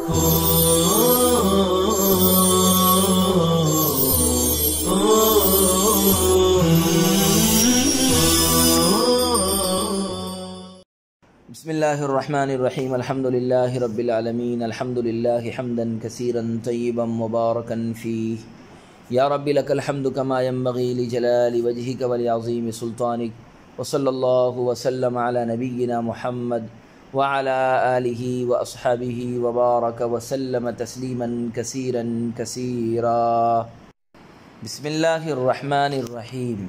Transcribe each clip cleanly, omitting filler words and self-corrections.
بسم اللہ الرحمن الرحیم الحمد للہ رب العالمین الحمد للہ حمدا کثیرا طیبا مبارکا فیہ یا رب لک الحمد کما ينبغی لجلال وجہک ولعظیم سلطانک وصلی اللہ وسلم علی نبینا محمد وعلى آلہ واصحابہ وبارک وسلم تسلیما کثیرا کثیرا۔ بسم اللہ الرحمن الرحیم۔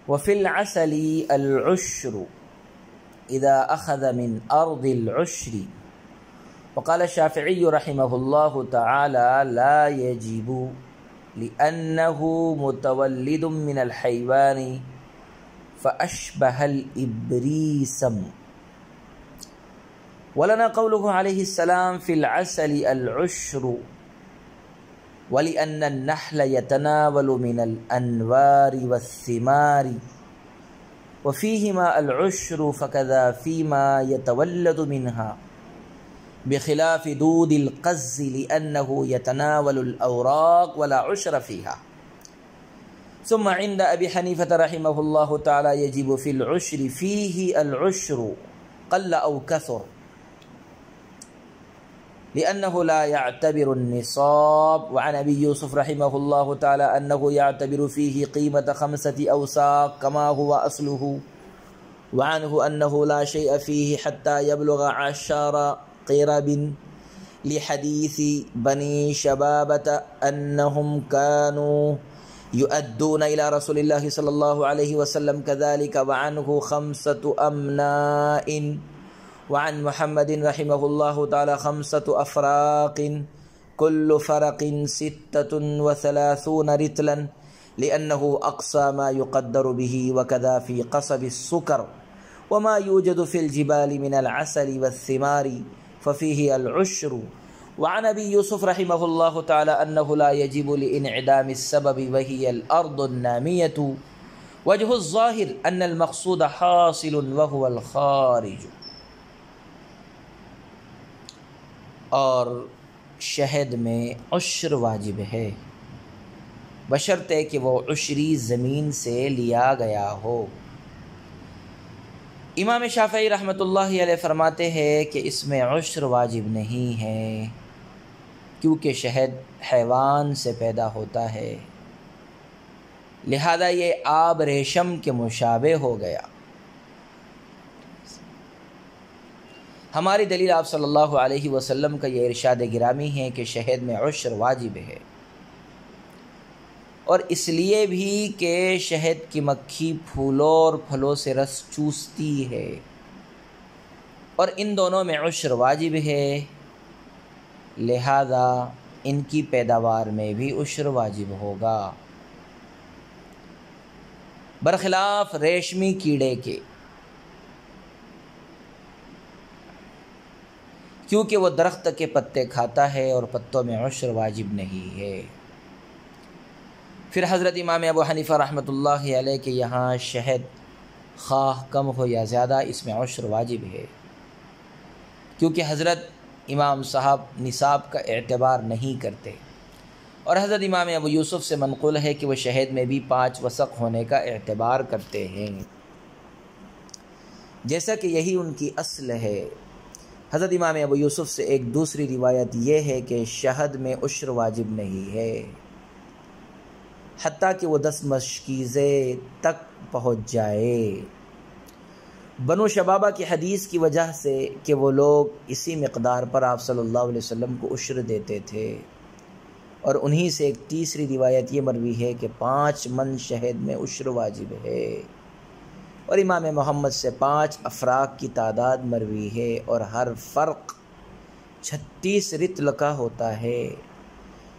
وفی العسل العشر اذا اخذ من ارض العشر، وقال الشافعي رحمه الله تعالى لا يجب لأنه متولد من الحيوان فأشبه الإبريسم، ولنا قوله عليه السلام في العسل العشر، ولأن النحل يتناول من الأنوار والثمار وفيهما العشر فكذا فيما يتولد منها، بخلاف دود القز لأنه يتناول الأوراق ولا عشر فيها۔ ثم عند أبي حنيفة رحمه الله تعالى يجب في العشر فيه العشر قل أو كثر، لأنه لا يعتبر النصاب، وعن أبي يوسف رحمه الله تعالى أنه يعتبر فيه قيمة 5 أوساق كما هو أصله، وعنه أنه لا شيء فيه حتى يبلغ 10 قرب، لحديث بني شبابة أنهم كانوا يؤدون إلى رسول الله صلى الله عليه وسلم كذلك، وعنه 5 أمناء، وعن محمد رحمه الله تعالى 5 أفراق كل فرق 36 رتلا، لأنه أقصى ما يقدر به، وكذا في قصب السكر، وما يوجد في الجبال من العسل والثمار ففيه العشر۔ وعن أبي يوسف رحمه الله تعالى أنه لا يجب لانعدام السبب وهي الأرض النامية، وجه الظاهر أن المقصود حاصل وهو الخارج۔ اور شہد میں عشر واجب ہے بشرطے کہ وہ عشری زمین سے لیا گیا ہو۔ امام شافعی رحمۃ اللہ علیہ فرماتے ہیں کہ اس میں عشر واجب نہیں ہے، کیونکہ شہد حیوان سے پیدا ہوتا ہے، لہذا یہ آب ریشم کے مشابہ ہو گیا۔ ہماری دلیل آپ صلی اللہ علیہ وسلم کا یہ ارشاد گرامی ہے کہ شہد میں عشر واجب ہے، اور اس لیے بھی کہ شہد کی مکھی پھولوں اور پھلوں سے رس چوستی ہے، اور ان دونوں میں عشر واجب ہے، لہذا ان کی پیداوار میں بھی عشر واجب ہوگا، برخلاف ریشمی کیڑے کے، کیونکہ وہ درخت کے پتے کھاتا ہے اور پتوں میں عشر واجب نہیں ہے۔ پھر حضرت امام ابو حنیفہ رحمۃ اللہ علیہ کے یہاں شہد خواہ کم ہو یا زیادہ اس میں عشر واجب ہے، کیونکہ حضرت امام صاحب نصاب کا اعتبار نہیں کرتے، اور حضرت امام ابو یوسف سے منقول ہے کہ وہ شہد میں بھی 5 وسق ہونے کا اعتبار کرتے ہیں، جیسا کہ یہی ان کی اصل ہے۔ حضرت امام ابو یوسف سے ایک دوسری روایت یہ ہے کہ شہد میں عشر واجب نہیں ہے، حتیٰ کہ وہ 10 مشکیزے تک پہنچ جائے، بنو شبابہ کی حدیث کی وجہ سے کہ وہ لوگ اسی مقدار پر آپ صلی اللہ علیہ وسلم کو عشر دیتے تھے، اور انہی سے ایک تیسری روایت یہ مروی ہے کہ 5 من شہد میں عشر واجب ہے، اور امام محمد سے 5 افراق کی تعداد مروی ہے، اور ہر فرق 36 رطل کا ہوتا ہے،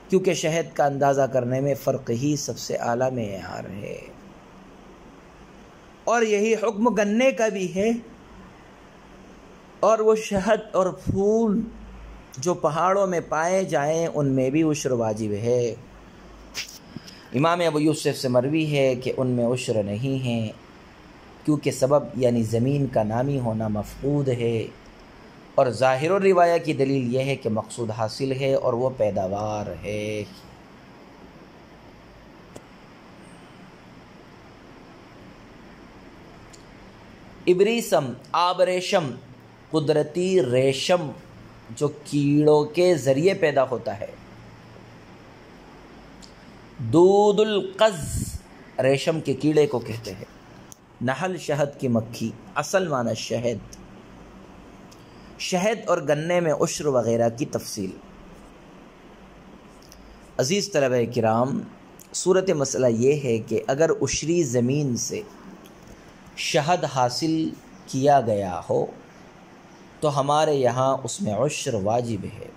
کیونکہ شہد کا اندازہ کرنے میں فرق ہی سب سے اعلیٰ معیار ہے، اور یہی حکم گنے کا بھی ہے، اور وہ شہد اور پھول جو پہاڑوں میں پائے جائیں ان میں بھی عشر واجب ہے۔ امام ابو یوسف سے مروی ہے کہ ان میں عشر نہیں ہے، کیونکہ سبب یعنی زمین کا نامی ہونا مفقود ہے، اور ظاہر الروایہ کی دلیل یہ ہے کہ مقصود حاصل ہے اور وہ پیداوار ہے۔ ابریسم، آب ریشم، قدرتی ریشم جو کیڑوں کے ذریعے پیدا ہوتا ہے۔ دود القز ریشم کے کیڑے کو کہتے ہیں۔ نحل شہد کی مکھی، اصل معنی شہد۔ شہد اور گنے میں عشر وغیرہ کی تفصیل۔ عزیز طلبہ کرام، صورت مسئلہ یہ ہے کہ اگر عشری زمین سے شہد حاصل کیا گیا ہو تو ہمارے یہاں اس میں عشر واجب ہے۔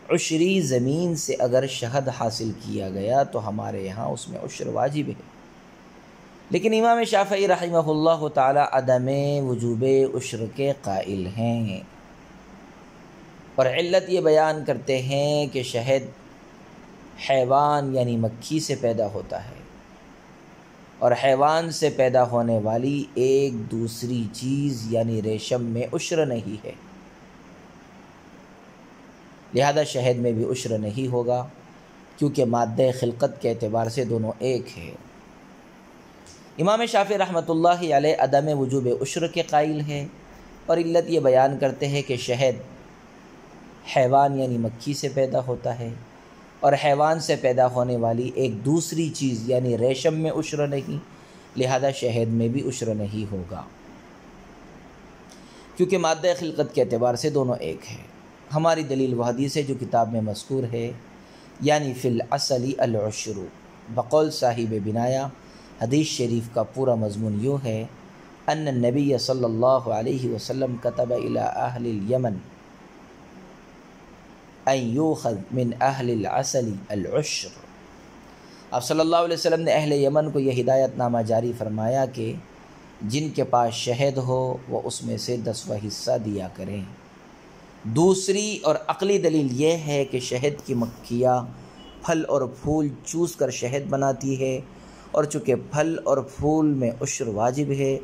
عشری زمین سے اگر شہد حاصل کیا گیا تو ہمارے یہاں اس میں عشر واجب ہے، لیکن امام شافعی رحمہ اللہ تعالی عدم وجوب عشر کے قائل ہیں، اور علت یہ بیان کرتے ہیں کہ شہد حیوان یعنی مکھی سے پیدا ہوتا ہے، اور حیوان سے پیدا ہونے والی ایک دوسری چیز یعنی ریشم میں عشر نہیں ہے، لہذا شہد میں بھی عشر نہیں ہوگا، کیونکہ مادہ خلقت کے اعتبار سے دونوں ایک ہے۔ امام شافعی رحمۃ اللہ علیہ عدم وجوب عشر کے قائل ہیں، اور علت یہ بیان کرتے ہیں کہ شہد حیوان یعنی مکھی سے پیدا ہوتا ہے، اور حیوان سے پیدا ہونے والی ایک دوسری چیز یعنی ریشم میں عشر نہیں، لہذا شہد میں بھی عشر نہیں ہوگا، کیونکہ مادہ خلقت کے اعتبار سے دونوں ایک ہے۔ ہماری دلیل وہ حدیث ہے جو کتاب میں مذکور ہے، یعنی فی العسل العشر، بقول صاحب بنایا۔ حدیث شریف کا پورا مضمون یوں ہے، ان النبی صلی اللہ علیہ وسلم کتب الی اہل الیمن ان یوخذ من اہل العسل العشر۔ آپ صلی اللہ علیہ وسلم نے اہل یمن کو یہ ہدایت نامہ جاری فرمایا کہ جن کے پاس شہد ہو وہ اس میں سے 10واں حصہ دیا کریں۔ دوسری اور عقلی دلیل یہ ہے کہ شہد کی مکھیاں پھل اور پھول چوس کر شہد بناتی ہے، اور چونکہ پھل اور پھول میں عشر واجب ہے،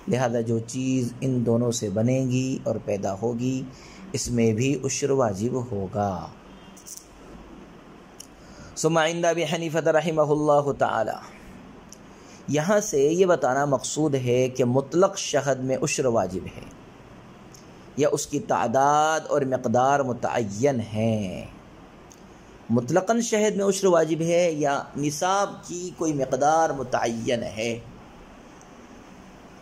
لہذا جو چیز ان دونوں سے بنے گی اور پیدا ہوگی اس میں بھی عشر واجب ہوگا۔ ثم عند ابی حنیفہ رحمہ اللہ تعالی، یہاں سے یہ بتانا مقصود ہے کہ مطلق شہد میں عشر واجب ہے یا اس کی تعداد اور مقدار متعین ہے۔ مطلقاً شہد میں عشر واجب ہے یا نصاب کی کوئی مقدار متعین ہے،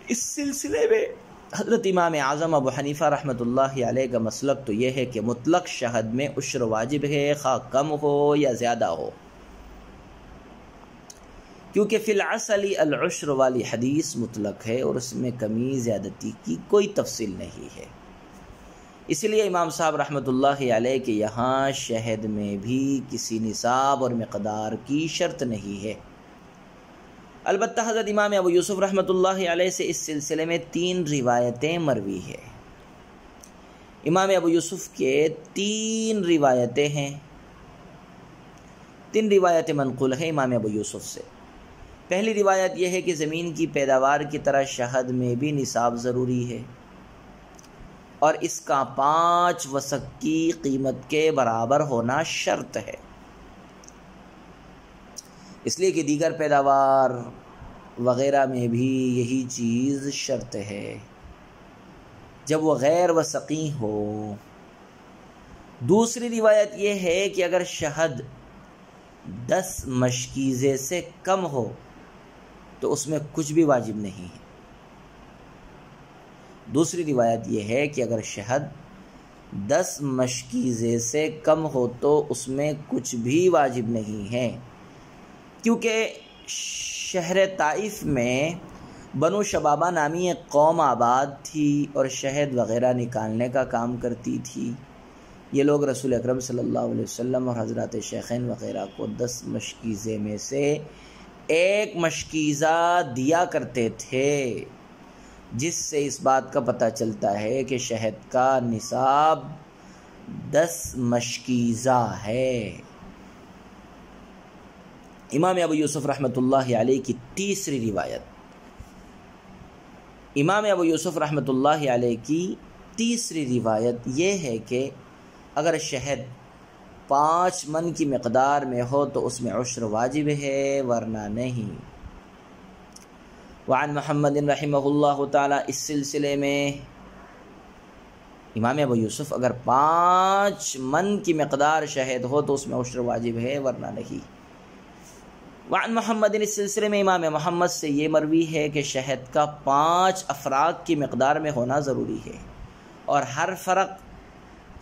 اس سلسلے میں حضرت امام اعظم ابو حنیفہ رحمۃ اللہ علیہ کا مسلک تو یہ ہے کہ مطلق شہد میں عشر واجب ہے، خواہ کم ہو یا زیادہ ہو، کیونکہ فی العسل العشر والی حدیث مطلق ہے اور اس میں کمی زیادتی کی کوئی تفصیل نہیں ہے۔ اسی لیے امام صاحب رحمۃ اللہ علیہ کے یہاں شہد میں بھی کسی نصاب اور مقدار کی شرط نہیں ہے۔ البتہ حضرت امام ابو یوسف رحمۃ اللہ علیہ سے اس سلسلے میں 3 روایتیں مروی ہیں۔ امام ابو یوسف کے 3 روایتیں ہیں، 3 روایتیں منقول ہیں امام ابو یوسف سے۔ پہلی روایت یہ ہے کہ زمین کی پیداوار کی طرح شہد میں بھی نصاب ضروری ہے، اور اس کا 5 وسق کی قیمت کے برابر ہونا شرط ہے، اس لیے کہ دیگر پیداوار وغیرہ میں بھی یہی چیز شرط ہے جب وہ غیر وسقی ہو۔ دوسری روایت یہ ہے کہ اگر شہد 10 مشکیزے سے کم ہو تو اس میں کچھ بھی واجب نہیں ہے۔ دوسری روایت یہ ہے کہ اگر شہد 10 مشکیزے سے کم ہو تو اس میں کچھ بھی واجب نہیں ہے، کیونکہ شہر طائف میں بنو شبابہ نامی ایک قوم آباد تھی اور شہد وغیرہ نکالنے کا کام کرتی تھی۔ یہ لوگ رسول اکرم صلی اللہ علیہ وسلم اور حضرات شیخین وغیرہ کو 10 مشکیزے میں سے 1 مشکیزہ دیا کرتے تھے، جس سے اس بات کا پتہ چلتا ہے کہ شہد کا نصاب 10 مشکیزہ ہے۔ امام ابو یوسف رحمۃ اللہ علیہ کی تیسری روایت، امام ابو یوسف رحمۃ اللہ علیہ کی تیسری روایت یہ ہے کہ اگر شہد 5 من کی مقدار میں ہو تو اس میں عشر واجب ہے ورنہ نہیں۔ وعن محمد رحمہ اللہ تعالی، اس سلسلے میں امام ابو یوسف اگر 5 من کی مقدار شہد ہو تو اس میں عشر واجب ہے ورنہ نہیں۔ وعن محمد، اس سلسلے میں امام محمد سے یہ مروی ہے کہ شہد کا 5 افراق کی مقدار میں ہونا ضروری ہے اور ہر فرق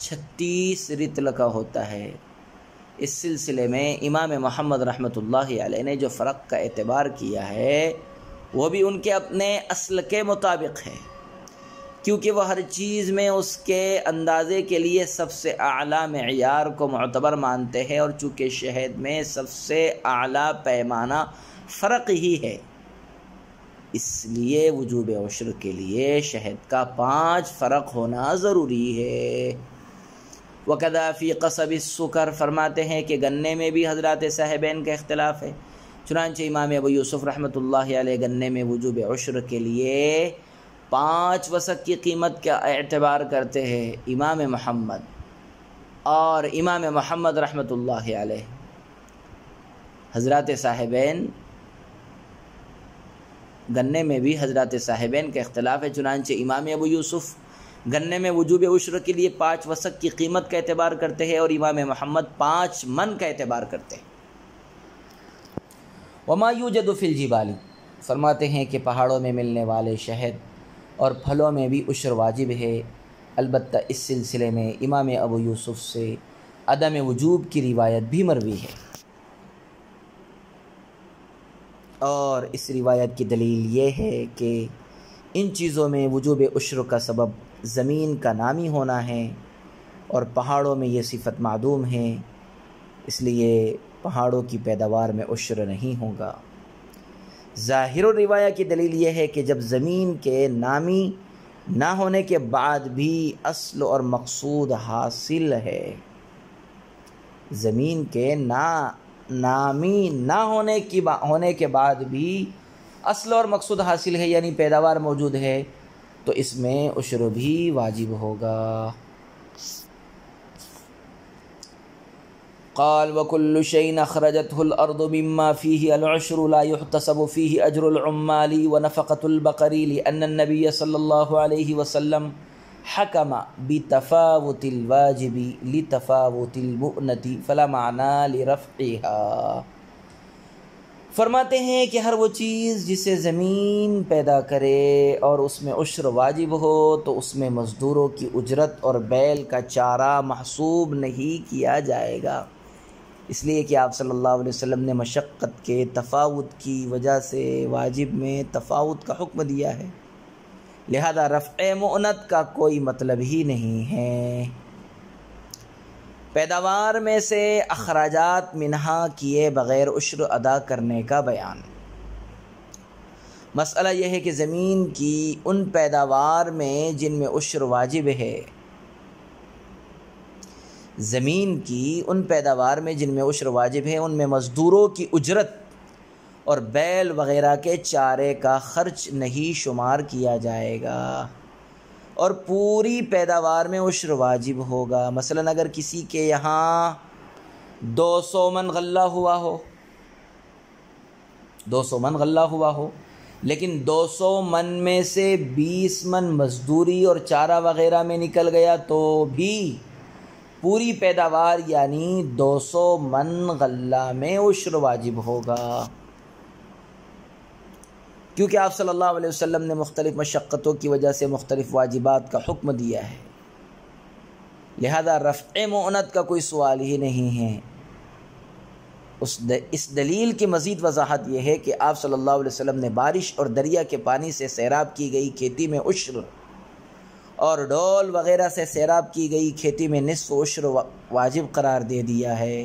36 رطل کا ہوتا ہے۔ اس سلسلے میں امام محمد رحمۃ اللہ علیہ نے جو فرق کا اعتبار کیا ہے وہ بھی ان کے اپنے اصل کے مطابق ہے، کیونکہ وہ ہر چیز میں اس کے اندازے کے لیے سب سے اعلیٰ معیار کو معتبر مانتے ہیں، اور چونکہ شہد میں سب سے اعلیٰ پیمانہ فرق ہی ہے، اس لیے وجوب عشر کے لیے شہد کا 5 فرق ہونا ضروری ہے۔ وَقَذَا فِي قَصَبِ السُّكَرِ، فرماتے ہیں کہ گنے میں بھی حضرات صاحبین کا اختلاف ہے، چنانچہ امام ابو یوسف رحمۃ اللہ علیہ گنے میں وجوب عشر کے لیے 5 وسق کی قیمت کا اعتبار کرتے ہیں۔ امام محمد اور امام محمد رحمۃ اللہ علیہ حضرات صاحبین گنے میں بھی حضرات صاحبین کا اختلاف ہے، چنانچہ امام ابو یوسف گنے میں وجوب عشر کے لیے 5 وسق کی قیمت کا اعتبار کرتے ہیں اور امام محمد 5 من کا اعتبار کرتے ہیں۔ وما یوجد فی الجبال، فرماتے ہیں کہ پہاڑوں میں ملنے والے شہد اور پھلوں میں بھی عشر واجب ہے، البتہ اس سلسلے میں امام ابو یوسف سے عدم وجوب کی روایت بھی مروی ہے، اور اس روایت کی دلیل یہ ہے کہ ان چیزوں میں وجوب عشر کا سبب زمین کا نامی ہونا ہے اور پہاڑوں میں یہ صفت معدوم ہے، اس لیے پہاڑوں کی پیداوار میں عشر نہیں ہوگا۔ ظاہر الروایہ کی دلیل یہ ہے کہ جب زمین کے نامی نہ ہونے کے بعد بھی اصل اور مقصود حاصل ہے، زمین کے نامی نہ ہونے کے بعد بھی اصل اور مقصود حاصل ہے، یعنی پیداوار موجود ہے، تو اس میں عشر بھی واجب ہوگا۔ قال وكل شيء اخرجته الارض مما فيه العشر لا يحتسب فيه اجر العمال ونفقة البقر لان النبي صلى الله عليه وسلم حكم بتفاوت الواجب لتفاوت المؤنة فلا معنى لرفعها۔ فرماتے ہیں کہ ہر وہ چیز جسے زمین پیدا کرے اور اس میں عشر واجب ہو تو اس میں مزدوروں کی اجرت اور بیل کا چارہ محسوب نہیں کیا جائے گا، اس لیے کہ آپ صلی اللہ علیہ وسلم نے مشقت کے تفاوت کی وجہ سے واجب میں تفاوت کا حکم دیا ہے، لہذا رفع مؤنت کا کوئی مطلب ہی نہیں ہے۔ پیداوار میں سے اخراجات منہا کیے بغیر عشر ادا کرنے کا بیان۔ مسئلہ یہ ہے کہ زمین کی ان پیداوار میں جن میں عشر واجب ہے، زمین کی ان پیداوار میں جن میں عشر واجب ہے ان میں مزدوروں کی اجرت اور بیل وغیرہ کے چارے کا خرچ نہیں شمار کیا جائے گا، اور پوری پیداوار میں عشر واجب ہوگا۔ مثلا اگر کسی کے یہاں 200 من غلہ ہوا ہو، 200 من غلہ ہوا ہو، لیکن 200 من میں سے 20 من مزدوری اور چارہ وغیرہ میں نکل گیا تو بھی پوری پیداوار یعنی 200 من غلہ میں عشر واجب ہوگا، کیونکہ آپ صلی اللہ علیہ وسلم نے مختلف مشقتوں کی وجہ سے مختلف واجبات کا حکم دیا ہے، لہذا رفع مؤنت کا کوئی سوال ہی نہیں ہے۔ اس دلیل کی مزید وضاحت یہ ہے کہ آپ صلی اللہ علیہ وسلم نے بارش اور دریا کے پانی سے سیراب کی گئی کھیتی میں عشر اور ڈول وغیرہ سے سیراب کی گئی کھیتی میں نصف عشر واجب قرار دے دیا ہے،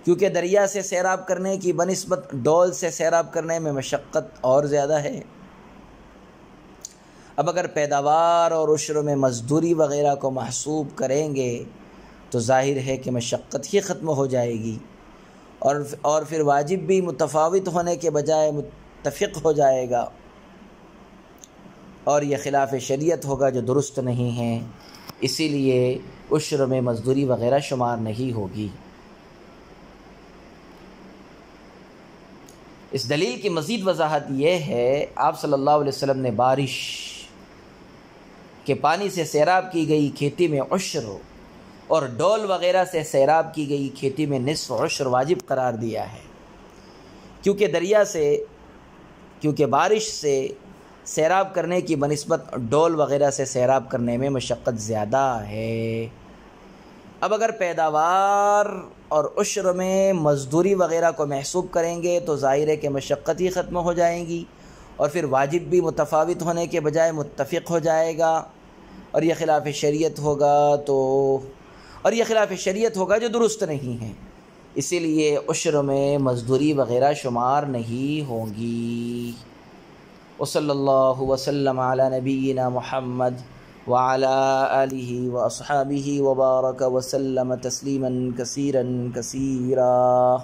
کیونکہ دریا سے سیراب کرنے کی بنسبت ڈول سے سیراب کرنے میں مشقت اور زیادہ ہے۔ اب اگر پیداوار اور عشر میں مزدوری وغیرہ کو محسوب کریں گے تو ظاہر ہے کہ مشقت ہی ختم ہو جائے گی، اور پھر واجب بھی متفاوت ہونے کے بجائے متفق ہو جائے گا، اور یہ خلاف شریعت ہوگا جو درست نہیں ہے، اسی لیے عشر میں مزدوری وغیرہ شمار نہیں ہوگی۔ اس دلیل کی مزید وضاحت یہ ہے، آپ صلی اللہ علیہ وسلم نے بارش کے پانی سے سیراب کی گئی کھیتی میں عشر اور ڈول وغیرہ سے سیراب کی گئی کھیتی میں نصف عشر واجب قرار دیا ہے، کیونکہ بارش سے سیراب کرنے کی بنسبت ڈول وغیرہ سے سیراب کرنے میں مشقت زیادہ ہے۔ اب اگر پیداوار اور عشر میں مزدوری وغیرہ کو محسوب کریں گے تو ظاہر ہے کہ مشقت ہی ختم ہو جائیں گی، اور پھر واجب بھی متفاوت ہونے کے بجائے متفق ہو جائے گا، اور یہ خلاف شریعت ہوگا جو درست نہیں ہے، اسی لیے عشر میں مزدوری وغیرہ شمار نہیں ہوگی۔ وصلی اللہ وسلم علی نبینا محمد وعلی آلہ واصحابہ وبارک وسلم تسلیما کثیرا کثیرا۔